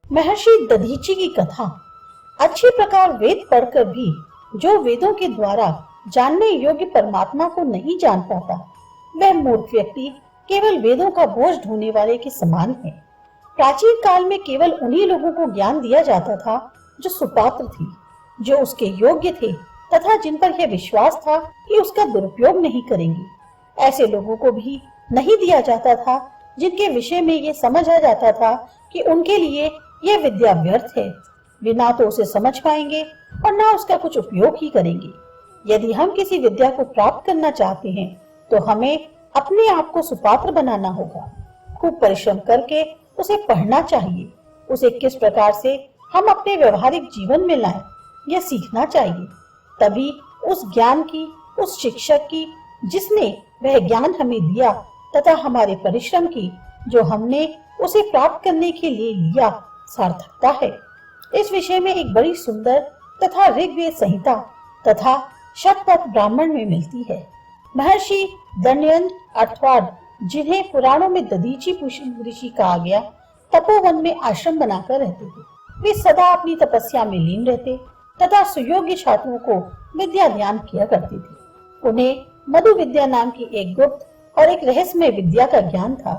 महर्षि दधीचि की कथा। अच्छी प्रकार वेद पढ़कर भी जो वेदों के द्वारा जानने योग्य परमात्मा को नहीं जान पाता, वह मूर्ख व्यक्ति केवल वेदों का बोझ ढोने वाले के समान है। प्राचीन काल में केवल उन्हीं लोगों को ज्ञान दिया जाता था जो सुपात्र थे, जो उसके योग्य थे तथा जिन पर यह विश्वास था कि उसका दुरुपयोग नहीं करेंगे। ऐसे लोगों को भी नहीं दिया जाता था जिनके विषय में ये समझ आ जाता था कि उनके लिए यह विद्या व्यर्थ है। वे ना तो उसे समझ पाएंगे और ना उसका कुछ उपयोग ही करेंगे। यदि हम किसी विद्या को प्राप्त करना चाहते हैं तो हमें अपने आप को सुपात्र बनाना होगा। खूब परिश्रम करके उसे पढ़ना चाहिए। उसे किस प्रकार से हम अपने व्यवहारिक जीवन में लाएं, यह सीखना चाहिए। तभी उस ज्ञान की, उस शिक्षक की जिसने वह ज्ञान हमें दिया तथा हमारे परिश्रम की जो हमने उसे प्राप्त करने के लिए लिया, सार्थकता है। इस विषय में एक बड़ी सुंदर तथा ऋग्वेद संहिता तथा शतपथ ब्राह्मण में मिलती है। महर्षि दंडयंत अर्थात जिन्हें पुराणों में दधीचि ऋषि कहा गया, तपोवन में आश्रम बनाकर रहते थे। वे सदा अपनी तपस्या में लीन रहते तथा सुयोग्य छात्रों को विद्या दान किया करते थे। उन्हें मधु विद्या नाम की एक गुप्त और एक रहस्यमय विद्या का ज्ञान था,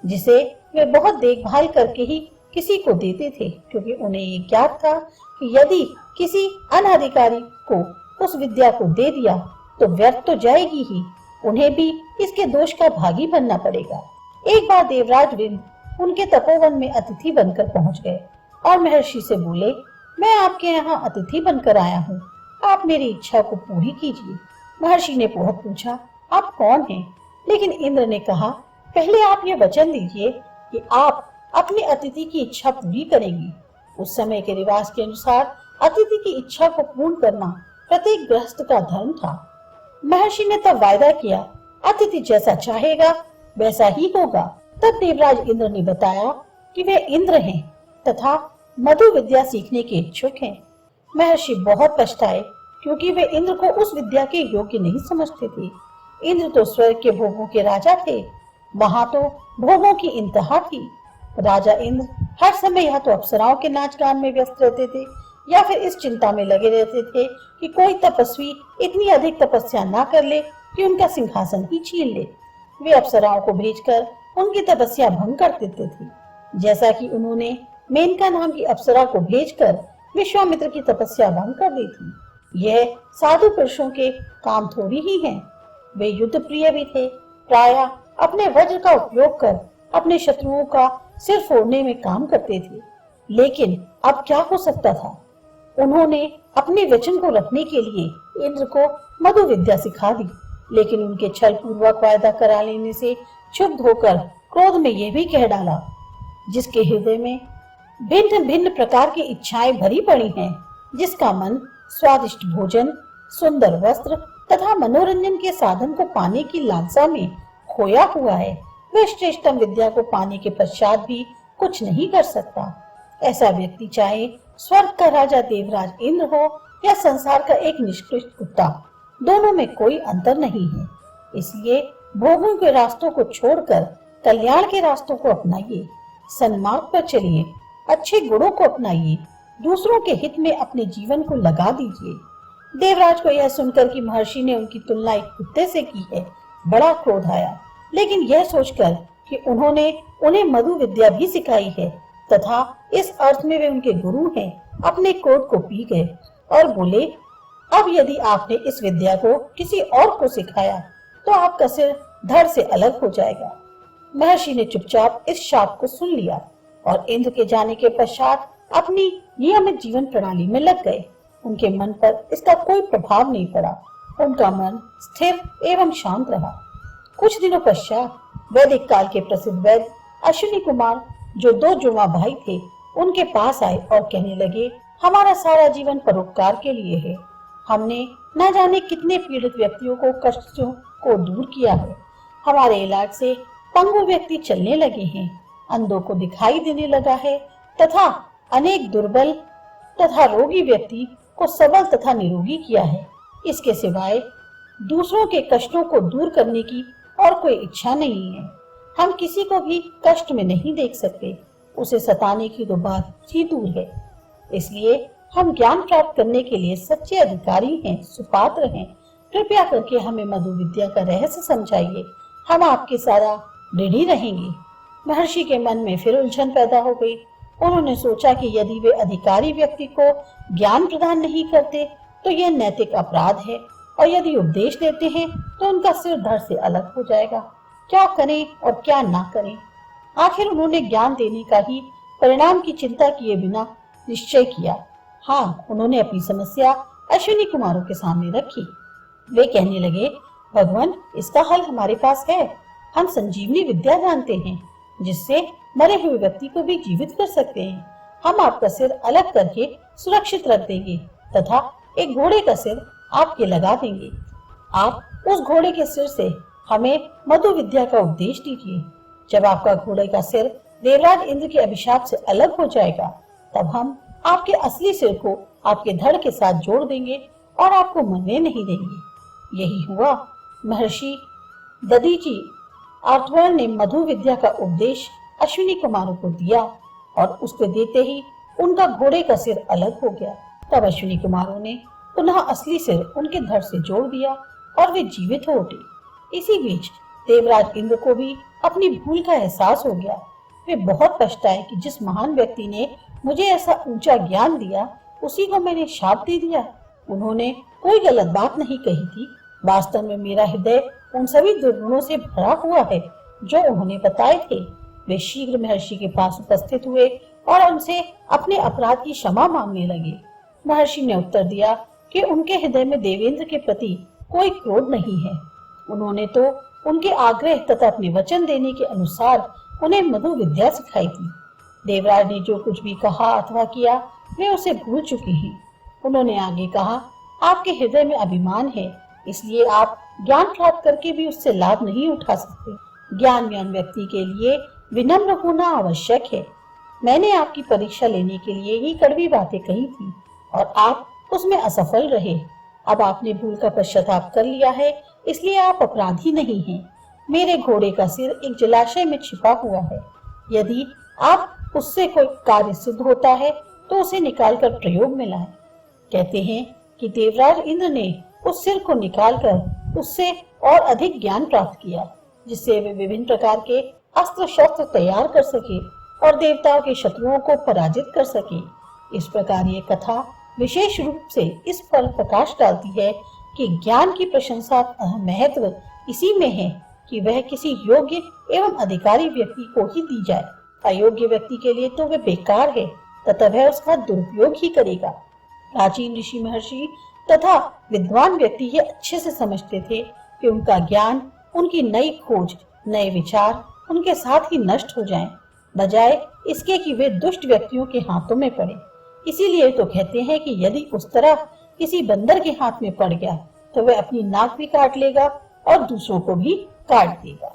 जिसे वे बहुत देखभाल करके ही किसी को देते थे, क्योंकि उन्हें ये ज्ञात था कि यदि किसी अनाधिकारी को उस विद्या को दे दिया तो व्यर्थ तो जाएगी ही, उन्हें भी इसके दोष का भागी बनना पड़ेगा। एक बार देवराज विंध्य उनके तपोवन में अतिथि बनकर पहुंच गए और महर्षि से बोले, मैं आपके यहाँ अतिथि बनकर आया हूँ, आप मेरी इच्छा को पूरी कीजिए। महर्षि ने बहुत पूछा, आप कौन हैं? लेकिन इंद्र ने कहा, पहले आप ये वचन दीजिए कि आप अपने अतिथि की इच्छा पूरी करेंगी। उस समय के रिवाज के अनुसार अतिथि की इच्छा को पूर्ण करना प्रत्येक गृहस्थ का धर्म था। महर्षि ने तब वायदा किया, अतिथि जैसा चाहेगा वैसा ही होगा। तब देवराज इंद्र ने बताया कि वे इंद्र हैं तथा मधु विद्या सीखने के इच्छुक हैं। महर्षि बहुत पछताए, क्योंकि वे इंद्र को उस विद्या के योग्य नहीं समझते थे। इंद्र तो स्वर्ग के भोगों के राजा थे, वहां तो भोगों की इंतहा थी। राजा इंद्र हर समय या तो अप्सराओं के नाच गान में व्यस्त रहते थे या फिर इस चिंता में लगे रहते थे कि कोई तपस्वी इतनी अधिक तपस्या ना कर ले कि उनका सिंहासन ही छीन ले। वे अप्सराओं को भेजकर उनकी तपस्या भंग कर देते थे, जैसा कि उन्होंने मेनका नाम की अप्सरा को भेजकर विश्वामित्र की तपस्या भंग कर दी थी। यह साधु पुरुषों के काम थोड़ी ही है। वे युद्ध प्रिय भी थे, प्रायः अपने वज्र का उपयोग कर अपने शत्रुओं का सिर फोड़ने में काम करते थे। लेकिन अब क्या हो सकता था? उन्होंने अपने वचन को रखने के लिए इंद्र को मधु विद्या सिखा दी, लेकिन उनके छल पूर्वक वायदा करा लेने से क्षुब्ध होकर क्रोध में यह भी कह डाला, जिसके हृदय में भिन्न भिन्न प्रकार की इच्छाएं भरी पड़ी हैं, जिसका मन स्वादिष्ट भोजन, सुंदर वस्त्र तथा मनोरंजन के साधन को पाने की लालसा में खोया हुआ है, वह श्रेष्ठतम विद्या को पाने के पश्चात भी कुछ नहीं कर सकता। ऐसा व्यक्ति चाहे स्वर्ग का राजा देवराज इंद्र हो या संसार का एक निष्कृष्ट कुत्ता, दोनों में कोई अंतर नहीं है। इसलिए भोगों के रास्तों को छोड़कर कल्याण के रास्तों को अपनाइए, सन्मार्ग पर चलिए, अच्छे गुणों को अपनाइए, दूसरों के हित में अपने जीवन को लगा दीजिए। देवराज को यह सुनकर कि महर्षि ने उनकी तुलना एक कुत्ते से की है, बड़ा क्रोध आया, लेकिन यह सोचकर कि उन्होंने उन्हें मधु विद्या भी सिखाई है तथा इस अर्थ में वे उनके गुरु हैं, अपने क्रोध को पी गए और बोले, अब यदि आपने इस विद्या को किसी और को सिखाया तो आपका सिर धड़ से अलग हो जाएगा। महर्षि ने चुपचाप इस शाप को सुन लिया और इंद्र के जाने के पश्चात अपनी नियमित जीवन प्रणाली में लग गए। उनके मन पर इसका कोई प्रभाव नहीं पड़ा, उनका मन स्थिर एवं शांत रहा। कुछ दिनों पश्चात वैदिक काल के प्रसिद्ध वैद्य अश्विनी कुमार, जो दो जुड़वा भाई थे, उनके पास आए और कहने लगे, हमारा सारा जीवन परोपकार के लिए है। हमने न जाने कितने पीड़ित व्यक्तियों को कष्टों को दूर किया है। हमारे इलाज से पंगु व्यक्ति चलने लगे हैं, अंधों को दिखाई देने लगा है तथा अनेक दुर्बल तथा रोगी व्यक्ति को सबल तथा निरोगी किया है। इसके सिवाय दूसरों के कष्टों को दूर करने की और कोई इच्छा नहीं है। हम किसी को भी कष्ट में नहीं देख सकते, उसे सताने की तो बात ही दूर है। इसलिए हम ज्ञान प्राप्त करने के लिए सच्चे अधिकारी हैं, सुपात्र हैं। कृपया करके हमें मधु विद्या का रहस्य समझाइए, हम आपके सारा ऋणी रहेंगे। महर्षि के मन में फिर उलझन पैदा हो गई। उन्होंने सोचा कि यदि वे अधिकारी व्यक्ति को ज्ञान प्रदान नहीं करते तो यह नैतिक अपराध है, और यदि उपदेश देते हैं तो उनका सिर धड़ से अलग हो जाएगा। क्या करें और क्या ना करें। आखिर उन्होंने ज्ञान देने का ही परिणाम की चिंता किए बिना निश्चय किया। हाँ, उन्होंने अपनी समस्या अश्विनी कुमारों के सामने रखी। वे कहने लगे, भगवान, इसका हल हमारे पास है। हम संजीवनी विद्या जानते हैं, जिससे मरे हुए व्यक्ति को भी जीवित कर सकते हैं। हम आपका सिर अलग करके सुरक्षित रख देंगे तथा एक घोड़े का सिर आपके लगा देंगे। आप उस घोड़े के सिर से हमें मधु विद्या का उपदेश दीजिए। जब आपका घोड़े का सिर देवराज इंद्र के अभिशाप से अलग हो जाएगा, तब हम आपके असली सिर को आपके धड़ के साथ जोड़ देंगे और आपको मरने नहीं देंगे। यही हुआ। महर्षि दधीचि आर्थवन ने मधु विद्या का उपदेश अश्विनी कुमारों को दिया, और उसको देते ही उनका घोड़े का सिर अलग हो गया। तब अश्विनी कुमारों ने पुनः असली सिर उनके धड़ से जोड़ दिया और वे जीवित हो उठे। इसी बीच देवराज इंद्र को भी अपनी भूल का एहसास हो गया। वे बहुत पछताए कि जिस महान व्यक्ति ने मुझे ऐसा ऊंचा ज्ञान दिया, उसी को मैंने शाप दे दिया। उन्होंने कोई गलत बात नहीं कही थी। वास्तव में मेरा हृदय उन सभी दुर्गुणों से भरा हुआ है जो उन्होंने बताए थे। वे शीघ्र महर्षि के पास उपस्थित हुए और उनसे अपने अपराध की क्षमा मांगने लगे। महर्षि ने उत्तर दिया कि उनके हृदय में देवेंद्र के प्रति कोई क्रोध नहीं है। उन्होंने तो उनके आग्रह तथा अपने वचन देने के अनुसार उन्हें मधु विद्या सिखाई थी। देवराज ने जो कुछ भी कहा अथवा किया, वे उसे भूल चुके हैं। उन्होंने आगे कहा, आपके हृदय में अभिमान है, इसलिए आप ज्ञान प्राप्त करके भी उससे लाभ नहीं उठा सकते। ज्ञानवान व्यक्ति के लिए विनम्र होना आवश्यक है। मैंने आपकी परीक्षा लेने के लिए ही कड़वी बातें कही थी और आप उसमें असफल रहे। अब आपने भूल का पश्चाताप कर लिया है, इसलिए आप अपराधी नहीं हैं। मेरे घोड़े का सिर एक जलाशय में छिपा हुआ है। यदि आप उससे कोई कार्य सिद्ध होता है तो उसे निकालकर प्रयोग में लाएं। कहते हैं कि देवराज इंद्र ने उस सिर को निकालकर उससे और अधिक ज्ञान प्राप्त किया, जिससे वे विभिन्न प्रकार के अस्त्र शस्त्र तैयार कर सके और देवताओं के शत्रुओं को पराजित कर सके। इस प्रकार ये कथा विशेष रूप से इस पर प्रकाश डालती है कि ज्ञान की प्रशंसा महत्व इसी में है कि वह किसी योग्य एवं अधिकारी व्यक्ति को ही दी जाए। अयोग्य व्यक्ति के लिए तो वह बेकार है तथा वह उसका दुरुपयोग ही करेगा। प्राचीन ऋषि महर्षि तथा विद्वान व्यक्ति ये अच्छे से समझते थे कि उनका ज्ञान, उनकी नई खोज, नए विचार उनके साथ ही नष्ट हो जाएं, बजाय इसके कि वे दुष्ट व्यक्तियों के हाथों में पड़े। इसीलिए तो कहते हैं कि यदि उस तरह किसी बंदर के हाथ में पड़ गया तो वह अपनी नाक भी काट लेगा और दूसरों को भी काट देगा।